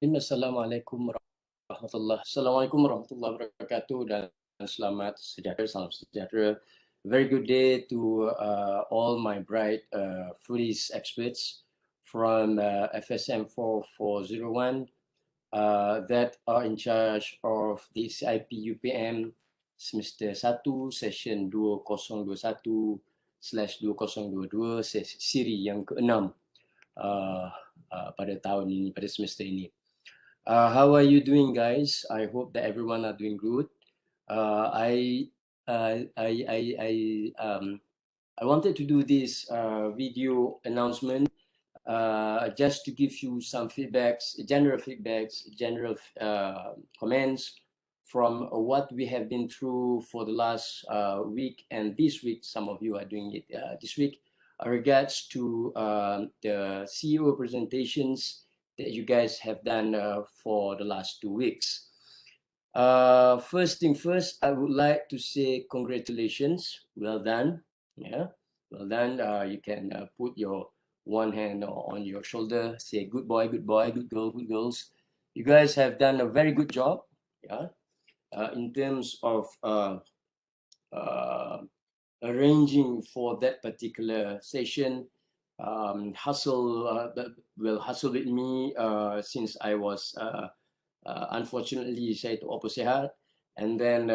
Assalamualaikum warahmatullahi wabarakatuh dan selamat sejahtera, salam sejahtera. Very good day to all my bright foodies experts from FSM 4401 that are in charge of the CIP UPM semester 1 session 2021/2022 siri yang ke-6 pada tahun ini, pada semester ini. How are you doing, guys? I hope that everyone are doing good. I wanted to do this video announcement just to give you some feedbacks, general comments from what we have been through for the last week, and this week some of you are doing it this week, regards to the CEO presentations that you guys have done for the last 2 weeks. First thing first, I would like to say congratulations. Well done. Yeah, well done. You can put your one hand on your shoulder, say good boy, good girl, good girls. You guys have done a very good job. Yeah, in terms of arranging for that particular session. Hustle with me since I was unfortunately saya tu apa sihat, and then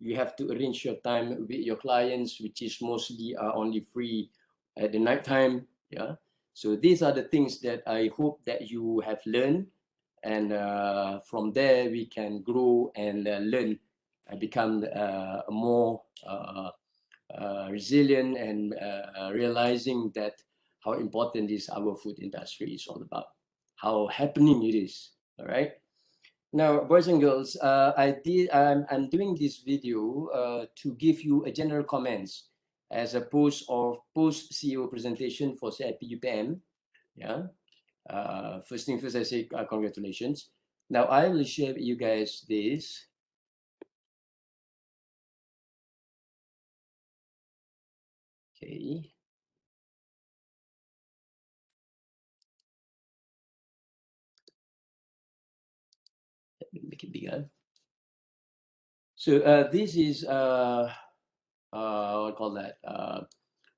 you have to arrange your time with your clients, which is mostly only free at the night time. Yeah, so these are the things that I hope that you have learned, and from there we can grow and learn and become more resilient and realizing that how important is our food industry is all about, how happening it is. All right. Now, boys and girls, I'm doing this video to give you a general comments as a post CEO presentation for CIP UPM. Yeah. First thing first, I say congratulations. Now I will share with you guys this. Okay. Let me make it bigger. So this is what I call that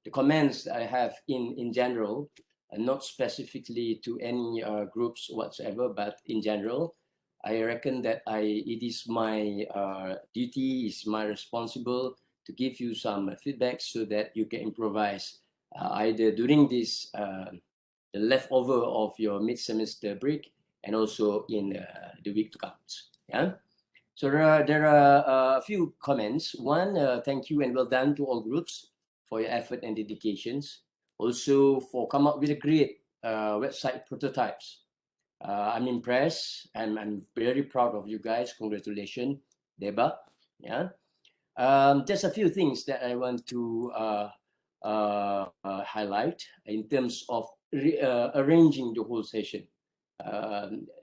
the comments I have in general, and not specifically to any groups whatsoever, but in general. I reckon that it is my duty, is my responsible to give you some feedback so that you can improvise either during this the leftover of your mid-semester break and also in the week to come. Yeah. So there are a few comments. One, thank you and well done to all groups for your effort and dedications. Also for come up with a great website prototypes. I'm impressed and I'm very proud of you guys. Congratulations, Deba. Yeah. Just a few things that I want to highlight in terms of arranging the whole session.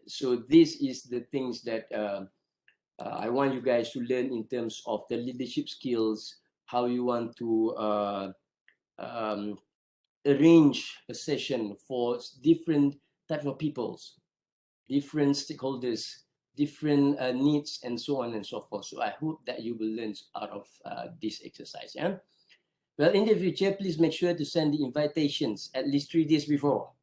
So this is the things that I want you guys to learn in terms of the leadership skills, how you want to arrange a session for different types of peoples, different stakeholders, different needs, and so on and so forth. So I hope that you will learn out of this exercise. Yeah. Well, in the future, please make sure to send the invitations at least 3 days before.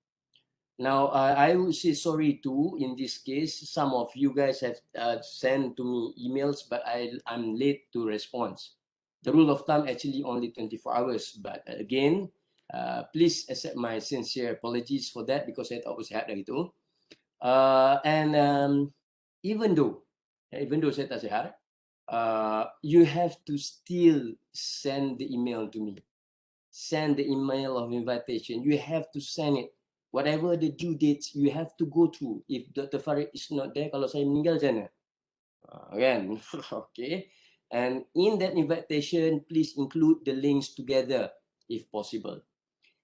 Now, I will say sorry too, in this case, some of you guys have sent to me emails, but I'm late to response. The rule of thumb actually only 24 hours, but again, please accept my sincere apologies for that because saya tak sihat dari itu. And even though saya tak sihat, you have to still send the email to me. Send the email of invitation. You have to send it. Whatever the due dates, you have to go through. If Dr. Farid is not there, kalau saya meninggal sana. Again, okay. And in that invitation, please include the links together if possible.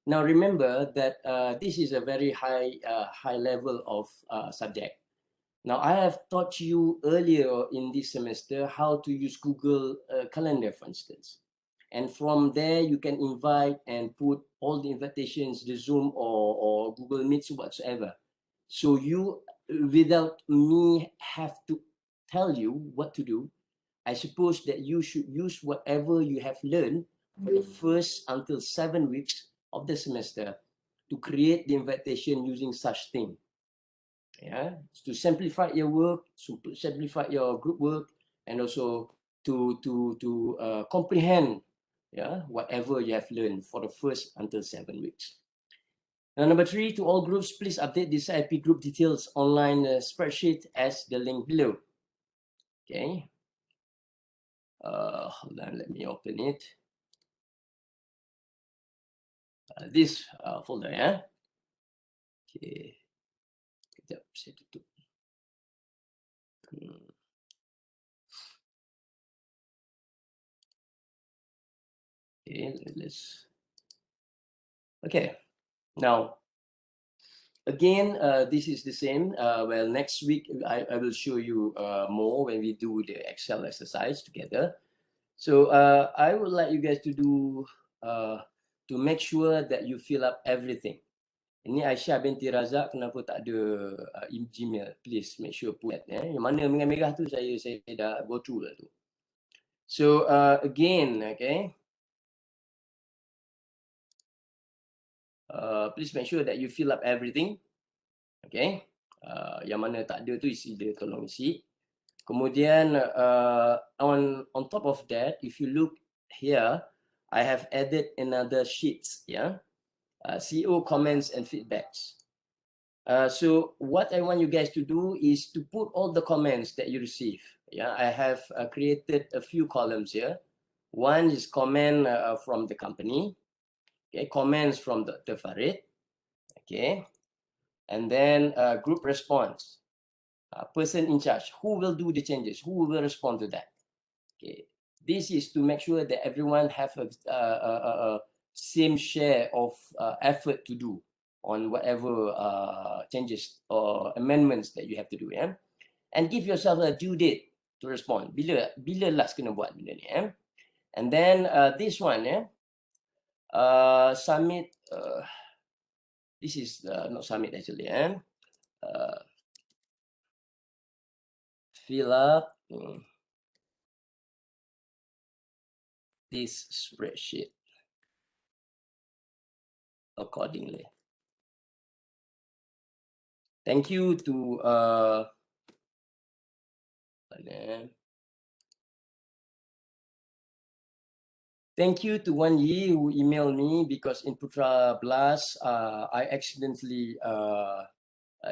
Now remember that this is a very high level of subject. Now I have taught you earlier in this semester how to use Google Calendar, for instance. And from there, you can invite and put all the invitations, the Zoom or Google Meets whatsoever. So you without me have to tell you what to do, I suppose that you should use whatever you have learned for the first until 7 weeks of the semester to create the invitation using such thing. Yeah, to simplify your work, to simplify your group work, and also to comprehend, yeah, whatever you have learned for the first until 7 weeks. Now, number 3, to all groups, please update this IP group details online spreadsheet as the link below. Okay. Hold on, let me open it. This folder, yeah. Okay. Sekejap, saya tutup. Okay, let's. Okay, now again, this is the same. Well, next week I will show you more when we do the Excel exercise together. So I would like you guys to do to make sure that you fill up everything. Ini Aisyah binti Razak, kenapa tak ada Gmail? Please make sure put that. Yang mana merah-merah tu saya dah go through lah tu. So again, okay. Please make sure that you fill up everything. Okay. Yang mana tak ada tu isi dia, tolong isi. Kemudian on top of that, if you look here, I have added another sheets, yeah. CEO comments and feedbacks. So what I want you guys to do is to put all the comments that you receive. Yeah, I have created a few columns here. One is comment from the company. Okay, comments from the Farid. Okay, and then group response. Person in charge. Who will do the changes? Who will respond to that? Okay, this is to make sure that everyone have a same share of effort to do on whatever changes or amendments that you have to do, yeah. And give yourself a due date to respond. Bila last kena buat benda ni, yeah. And then this one, yeah. Submit. This is not submit actually, yeah. Fill up this spreadsheet accordingly. Thank you to thank you to Wan Yi who emailed me because in Putra Blast I accidentally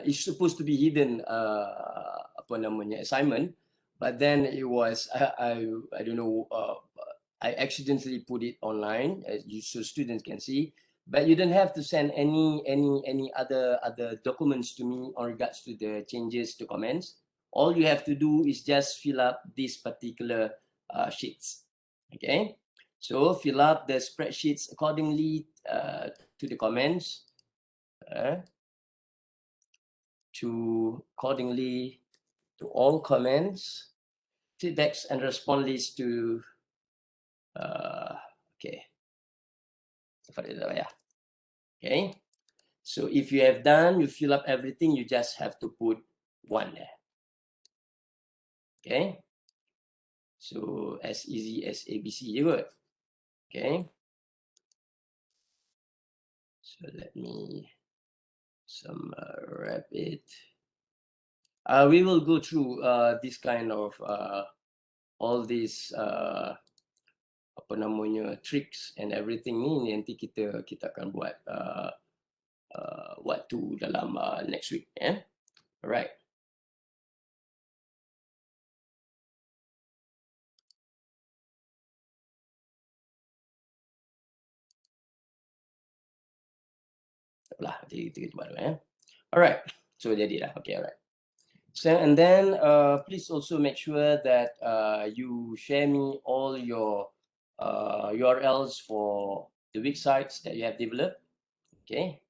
it's supposed to be hidden apa namanya assignment, but then it was I don't know I accidentally put it online so students can see. But you don't have to send any other documents to me on regards to the changes to comments. All you have to do is just fill up these particular sheets. Okay, so fill up the spreadsheets accordingly to the comments. Accordingly to all comments, feedbacks, and response list to. Okay. Okay. So if you have done, you fill up everything, you just have to put 1 there. Okay. So as easy as ABC juga. Okay. So let me wrap it. We will go through this kind of all these apa namanya tricks and everything ni nanti kita akan buat waktu dalam next week, yeah. Alright. Lah, kita buat dulu, Alright. So jadi dah. Okay, alright. So and then please also make sure that you share me all your URLs for the websites that you have developed. Okay.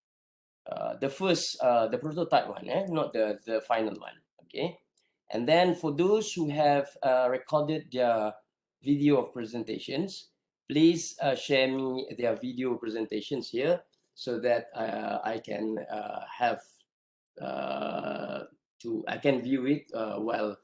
The first, the prototype one, not the final one. Okay. And then for those who have recorded their video of presentations, please share me their video presentations here so that I can have I can view it while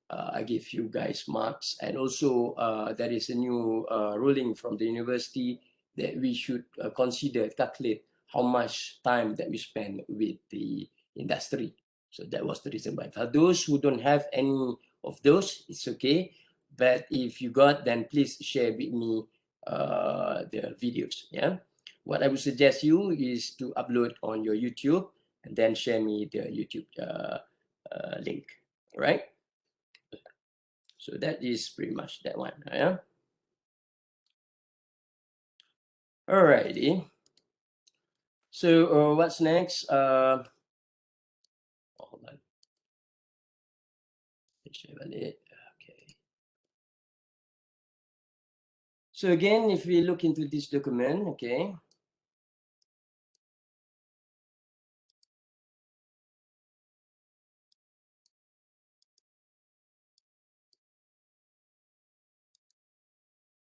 I give you guys marks. And also there is a new ruling from the university that we should calculate how much time that we spend with the industry. So that was the reason why. For those who don't have any of those, it's okay. But if you got, then please share with me the videos. Yeah. What I would suggest you is to upload on your YouTube and then share me the YouTube link. All right. So that is pretty much that one. Yeah. Alrighty. So what's next? Hold on. Okay. So again, if we look into this document, okay.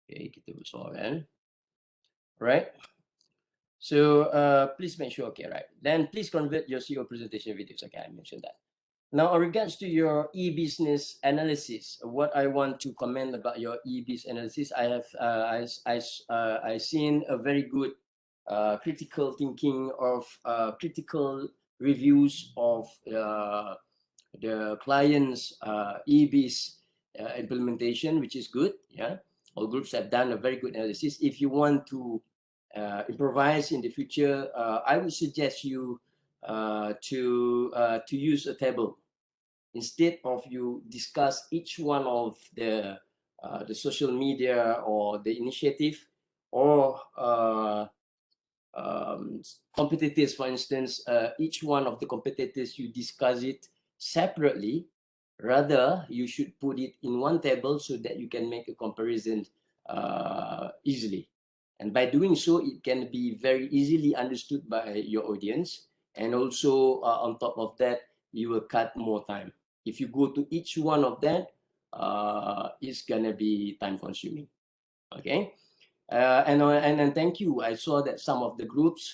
Okay, kita kan. Right. So please make sure, okay, right. Then please convert your CEO presentation videos. Okay, I mentioned that. Now, in regards to your e-business analysis, what I want to comment about your e-business analysis, I have I seen a very good critical thinking of critical reviews of the client's e-biz implementation, which is good. Yeah, all groups have done a very good analysis. If you want to improvise in the future, I would suggest you to use a table instead of you discuss each one of the social media or the initiative or competitors. For instance, each one of the competitors you discuss it separately. Rather, you should put it in one table so that you can make a comparison easily. And by doing so, it can be very easily understood by your audience. And also, on top of that, you will cut more time. If you go to each one of that, it's gonna be time consuming. Okay. And thank you. I saw that some of the groups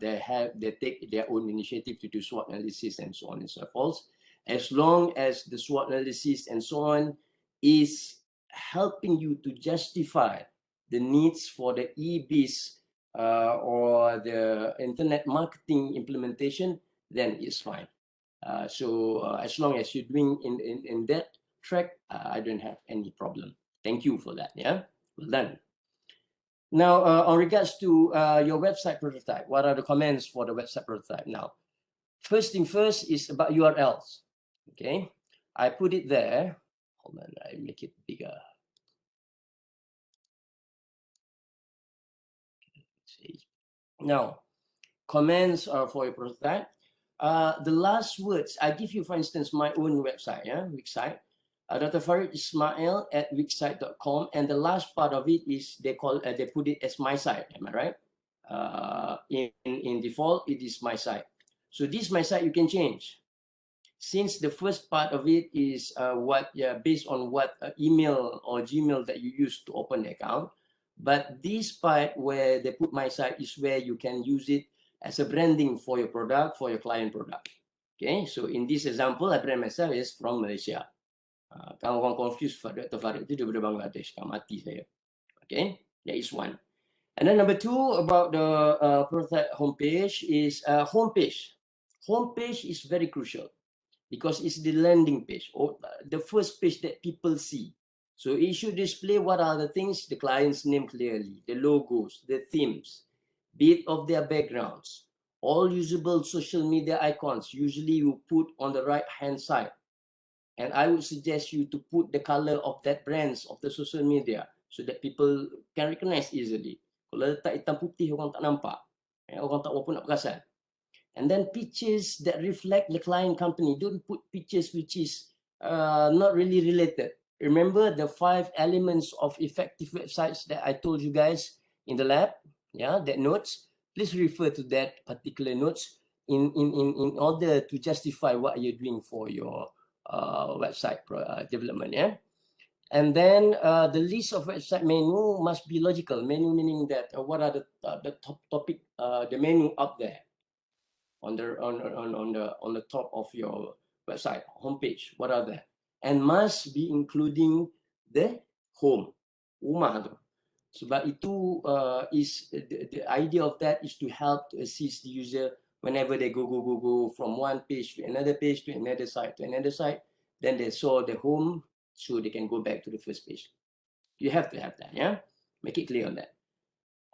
they take their own initiative to do SWOT analysis and so on and so forth. As long as the SWOT analysis and so on is helping you to justify the needs for the e-biz or the internet marketing implementation, then it's fine. So as long as you're doing in that track, I don't have any problem. Thank you for that. Yeah, well done. Now, on regards to your website prototype, what are the comments for the website prototype? Now, first thing first is about URLs. Okay, I put it there. Hold on, I make it bigger. Now, comments are for your prototype. The last words I give you, for instance, my own website, yeah, Wixsite. Dr. Farid Ismail at wixsite.com, and the last part of it is they put it as my site. Am I right? In default, it is my site. So this my site you can change. Since the first part of it is based on what email or Gmail that you use to open the account, but this part where they put my site is where you can use it as a branding for your product, for your client product. Okay, so in this example, I brand myself is from Malaysia. Kalau orang confused Dr. Farid itu daripada Bangladesh, kan mati saya. Okay, that is one. And then number two about the prototype homepage is homepage. Homepage is very crucial because it's the landing page or the first page that people see. So it should display what are the things, the client's name clearly, the logos, the themes, bit of their backgrounds, all usable social media icons. Usually you put on the right hand side. And I would suggest you to put the color of that brands of the social media so that people can recognize easily. Kalau letak hitam putih, orang tak nampak. Orang tak pun nak perasan. And then pictures that reflect the client company. Don't put pictures which is not really related. Remember the 5 elements of effective websites that I told you guys in the lab? Yeah, that notes. Please refer to that particular notes in order to justify what you're doing for your website development. Yeah. And then the list of website menu must be logical. Menu meaning that what are the top topic, the menu up there on the top of your website, homepage, what are there? And must be including the home, rumah tu. Sebab itu is the idea of that is to help to assist the user whenever they go from one page to another site to another site, then they saw the home, so they can go back to the first page. You have to have that, yeah? Make it clear on that.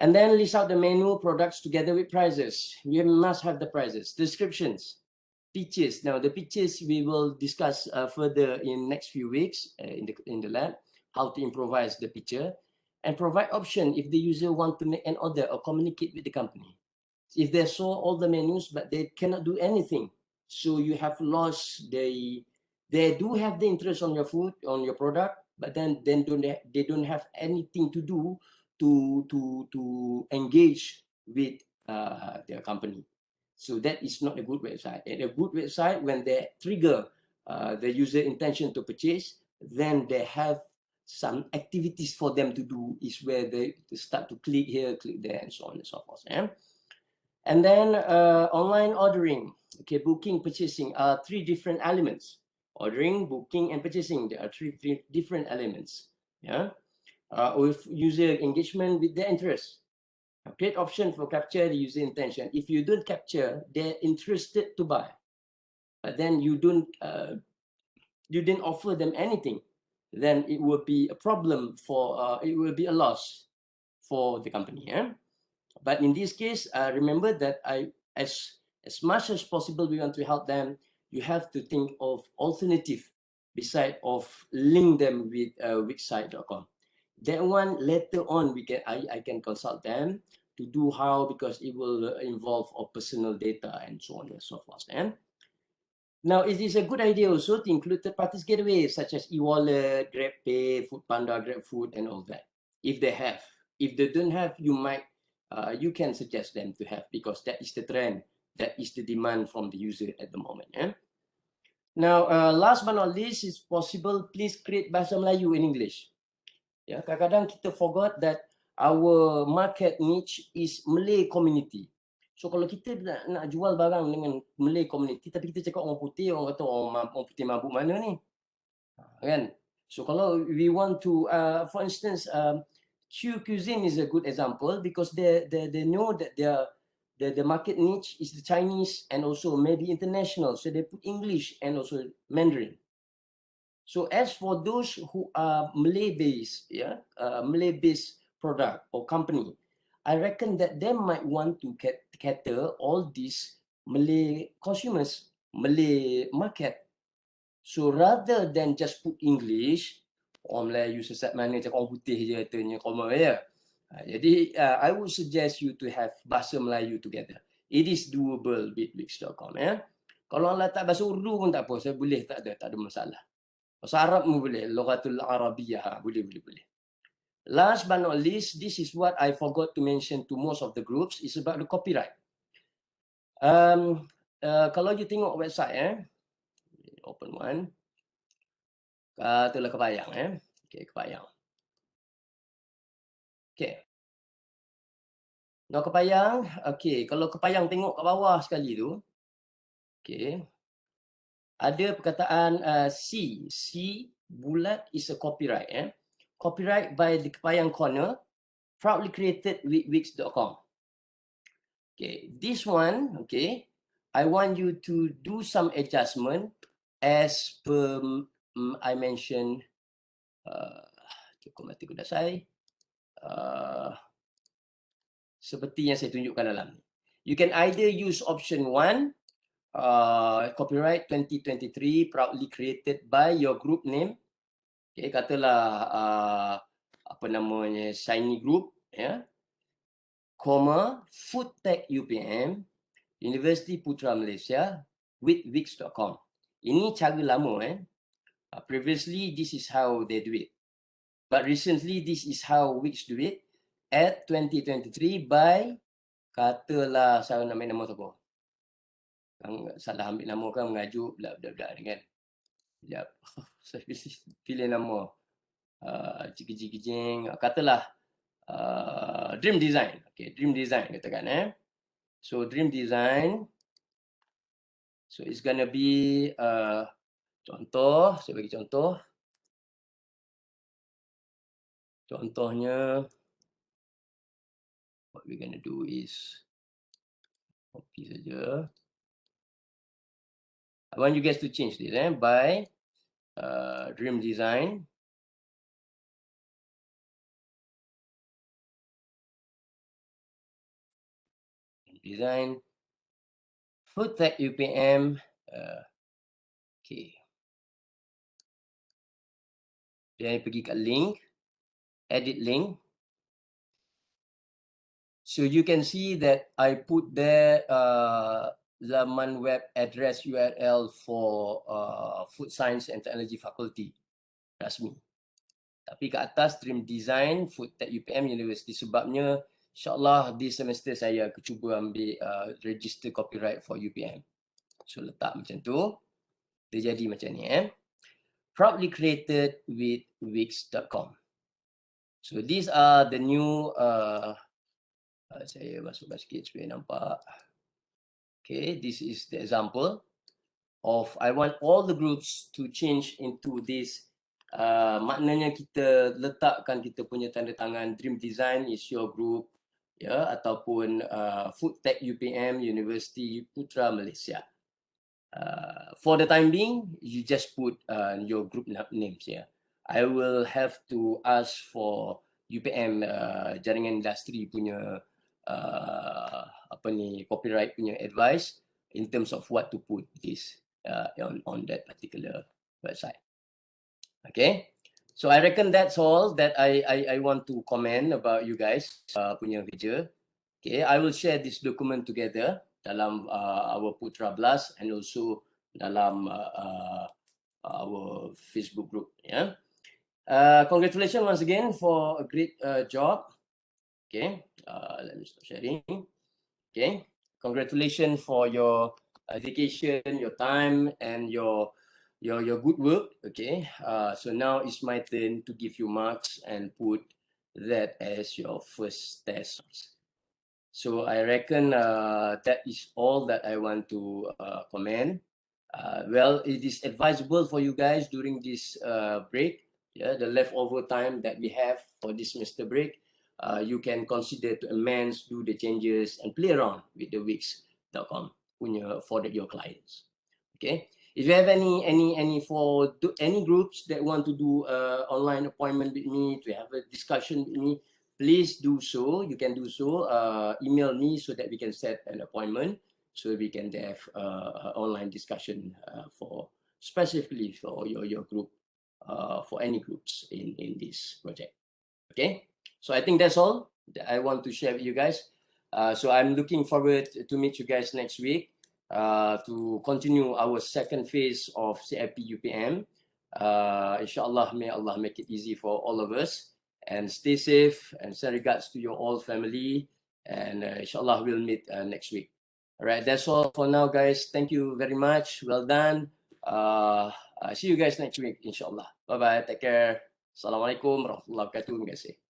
And then list out the menu, products together with prices. You must have the prices, descriptions, pictures. Now the pictures we will discuss further in next few weeks in the lab, how to improvise the picture, and provide option if the user want to make an order or communicate with the company. If they saw all the menus but they cannot do anything, so you have lost they do have the interest on your food, on your product, but then they don't have anything to do to engage with their company. So that is not a good website. And a good website, when they trigger the user intention to purchase, then they have some activities for them to do, is where they start to click here, click there, and so on and so forth. Yeah? And then online ordering, okay, booking, purchasing are three different elements. Ordering, booking, and purchasing, there are three different elements. Yeah, with user engagement with their interest. A great option for capture the user intention. If you don't capture, they're interested to buy, but then you didn't offer them anything, then it will be a problem for it will be a loss for the company. Yeah? But in this case, remember that as much as possible, we want to help them. You have to think of alternative beside of link them with wixsite.com. That one later on I can consult them to do how, because it will involve of personal data and so on and so forth. And now, it is a good idea also to include third-party gateways such as e-wallet, GrabPay, Foodpanda, GrabFood, and all that. If they have, if they don't have, you can suggest them to have, because that is the trend, that is the demand from the user at the moment. Yeah? Now, last but not least, is possible, please create bahasa Melayu in English. Ya, kadang-kadang kita forgot that our market niche is Malay community. So kalau kita nak jual barang dengan Malay community, tapi kita cakap orang putih, orang kata orang putih mabuk mana ni? Kan? So kalau we want to, for instance, Q Cuisine is a good example, because they know that the market niche is the Chinese and also maybe international. So they put English and also Mandarin. So as for those who are Malay-based, Malay-based product or company, I reckon that they might want to cater all these Malay consumers, Malay market. So rather than just put English, orang Melayu sesat mana cakap orang putih je katanya koma ya. Jadi I would suggest you to have bahasa Melayu together. It is doable with Wix.com. Kalau orang letak bahasa Urdu pun tak apa, saya boleh, tak ada masalah. Bahasa Arab pun boleh, Lughatul Arabiyyah, boleh. Last but not least, this is what I forgot to mention to most of the groups, is about the copyright. Kalau you tengok website, open one. Itulah Kepayang. Okay, Kepayang. Okay. Now Kepayang, okay, kalau Kepayang tengok kat bawah sekali tu, okay, ada perkataan C bulat is a copyright. Copyright by the Kepayang Corner, proudly created with Wix.com. Okay, this one, okay, I want you to do some adjustment as per I mentioned. Cukup mati kuda saya. Seperti yang saya tunjukkan dalam. You can either use option 1, copyright 2023, proudly created by your group name. Okay, katalah apa namanya, Shiny Group, comma, Food Tech UPM, University Putra Malaysia, with Wix.com. Ini cara lama. Previously, this is how they do it. But recently, this is how Wix do it at 2023 by, katalah, saya nak ambil nama siapa? Salah ambil nama kan, mengajuk, bla-bla-bla kan. Sekejap. Saya pilih nama. Jing, katalah Dream Design. Okay, Dream Design katakan. So Dream Design So it's gonna be contoh, saya bagi contoh. Contohnya, what we're gonna do is copy saja. I want you guys to change this by Dream Design. Design Food Tech UPM. Okay. Then pergi kat link, edit link. So you can see that I put there laman web address URL for Food Science and Technology Faculty rasmi. Tapi kat atas Stream Design Food Tech UPM University, sebabnya insyaAllah this semester saya akan cuba ambil register copyright for UPM. So letak macam tu. Dia jadi macam ni Proudly created with Wix.com. So these are the new saya masukkan sikit supaya nampak. Okay, this is the example of I want all the groups to change into this. Maknanya kita letakkan kita punya tanda tangan Dream Design is your group, ya, ataupun Food Tech UPM University Putra Malaysia. For the time being, you just put your group names here. I will have to ask for UPM jaringan industri punya apa ni copyright punya advice in terms of what to put this on that particular website. Okay, so I reckon that's all that I want to comment about you guys punya kerja. Okay, I will share this document together dalam our Putra Blast and also dalam our Facebook group. Yeah. Congratulations once again for a great job. Okay, let me stop sharing. Okay, congratulations for your dedication, your time, and your good work. Okay, so now it's my turn to give you marks and put that as your first test. So I reckon that is all that I want to comment. Well, it is advisable for you guys during this break, yeah, the leftover time that we have for this semester break. You can consider to amend, do the changes, and play around with the Wix.com for your clients. Okay. If you have any groups that want to do online appointment with me, to have a discussion with me, please do so. You can do so. Email me so that we can set an appointment, so we can have online discussion for specifically for your group, for any groups in this project. Okay, so I think that's all that I want to share with you guys. So I'm looking forward to meet you guys next week to continue our second phase of CIP UPM. Inshallah, may Allah make it easy for all of us. And stay safe and send regards to your all family. And inshallah, we'll meet next week. All right, that's all for now, guys. Thank you very much. Well done. See you guys next week, inshallah. Bye-bye. Take care. Assalamualaikum warahmatullahi wabarakatuh. Terima kasih.